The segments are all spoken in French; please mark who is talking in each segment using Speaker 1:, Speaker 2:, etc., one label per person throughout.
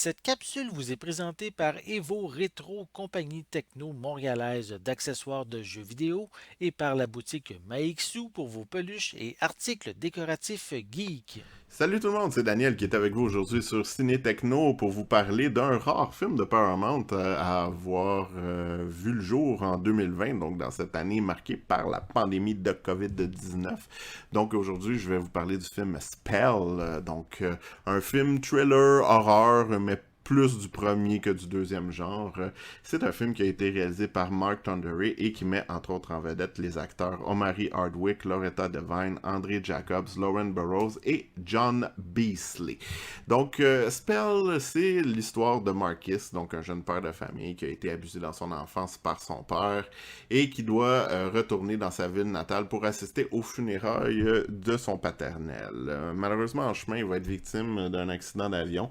Speaker 1: Cette capsule vous est présentée par Evo Rétro, compagnie techno montréalaise d'accessoires de jeux vidéo, et par la boutique Maixu pour vos peluches et articles décoratifs geek.
Speaker 2: Salut tout le monde, c'est Daniel qui est avec vous aujourd'hui sur Ciné Techno pour vous parler d'un rare film de Paramount à avoir vu le jour en 2020, donc dans cette année marquée par la pandémie de COVID-19. Donc aujourd'hui, je vais vous parler du film Spell, un film thriller, horreur, mais plus du premier que du deuxième genre. C'est un film qui a été réalisé par Mark Tondery et qui met entre autres en vedette les acteurs Omari Hardwick, Loretta Devine, André Jacobs, Lauren Burrows et John Beasley. Spell, c'est l'histoire de Marcus, donc un jeune père de famille qui a été abusé dans son enfance par son père et qui doit retourner dans sa ville natale pour assister aux funérailles de son paternel. Malheureusement, en chemin, il va être victime d'un accident d'avion.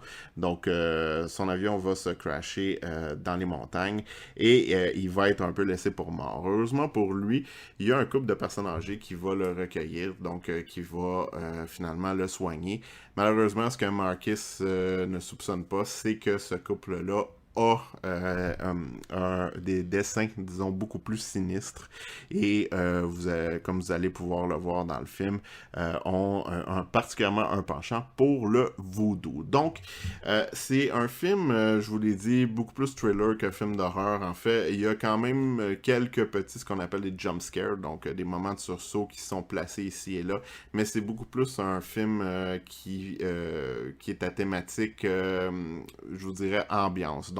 Speaker 2: Son avion va se crasher dans les montagnes et il va être un peu laissé pour mort. Heureusement pour lui, il y a un couple de personnes âgées qui va le recueillir, qui va finalement le soigner. Malheureusement, ce que Marcus ne soupçonne pas, c'est que ce couple-là a des dessins, disons, beaucoup plus sinistres et comme vous allez pouvoir le voir dans le film, ont particulièrement un penchant pour le voodoo. C'est un film, je vous l'ai dit, beaucoup plus thriller que film d'horreur. En fait, il y a quand même quelques petits, ce qu'on appelle des jump scares, des moments de sursaut qui sont placés ici et là, mais c'est beaucoup plus un film qui est à thématique, je vous dirais, ambiance.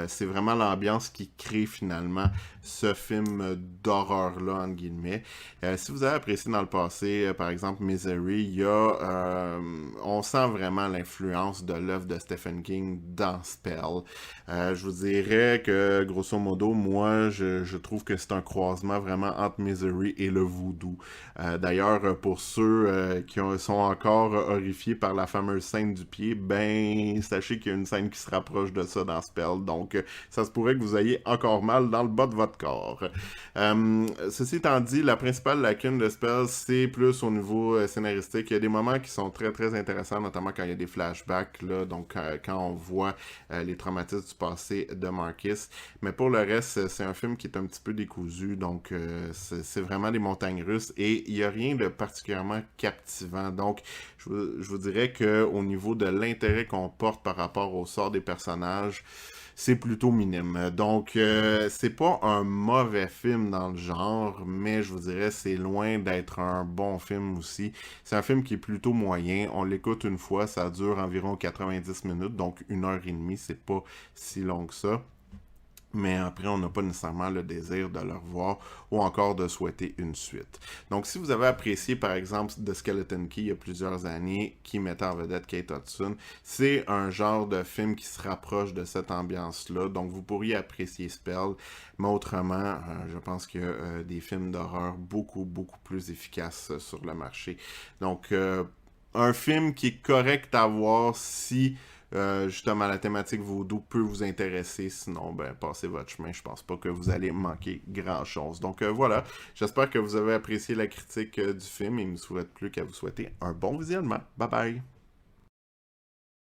Speaker 2: C'est vraiment l'ambiance qui crée finalement ce film d'horreur-là, entre guillemets. Si vous avez apprécié dans le passé, par exemple, Misery, on sent vraiment l'influence de l'œuvre de Stephen King dans Spell. Je vous dirais que, grosso modo, moi, je trouve que c'est un croisement vraiment entre Misery et le voodoo. D'ailleurs, pour ceux sont encore horrifiés par la fameuse scène du pied, ben, sachez qu'il y a une scène qui se rapproche de ça dans Spell. Ça se pourrait que vous ayez encore mal dans le bas de votre corps. Ceci étant dit, la principale lacune de Spell, c'est plus au niveau scénaristique. Il y a des moments qui sont très très intéressants, notamment quand il y a des flashbacks, là, quand on voit les traumatismes du passé de Marcus. Mais pour le reste, c'est un film qui est un petit peu décousu, c'est vraiment des montagnes russes et il n'y a rien de particulièrement captivant. Je vous dirais qu'au niveau de l'intérêt qu'on porte par rapport au sort des personnages, c'est plutôt minime. C'est pas un mauvais film dans le genre, mais je vous dirais, c'est loin d'être un bon film aussi. C'est un film qui est plutôt moyen. On l'écoute une fois, ça dure environ 90 minutes, donc 1 heure et demie, c'est pas si long que ça. Mais après, on n'a pas nécessairement le désir de le revoir ou encore de souhaiter une suite. Donc, si vous avez apprécié, par exemple, The Skeleton Key il y a plusieurs années, qui mettait en vedette Kate Hudson, c'est un genre de film qui se rapproche de cette ambiance-là. Donc, vous pourriez apprécier Spell, mais autrement, je pense qu'il y a des films d'horreur beaucoup, beaucoup plus efficaces sur le marché. Donc, un film qui est correct à voir si justement la thématique vaudou peut vous intéresser. Sinon, ben, passez votre chemin. Je pense pas que vous allez manquer grand-chose. Voilà, j'espère que vous avez apprécié la critique du film et il ne me souhaite plus qu'à vous souhaiter un bon visionnement. Bye bye!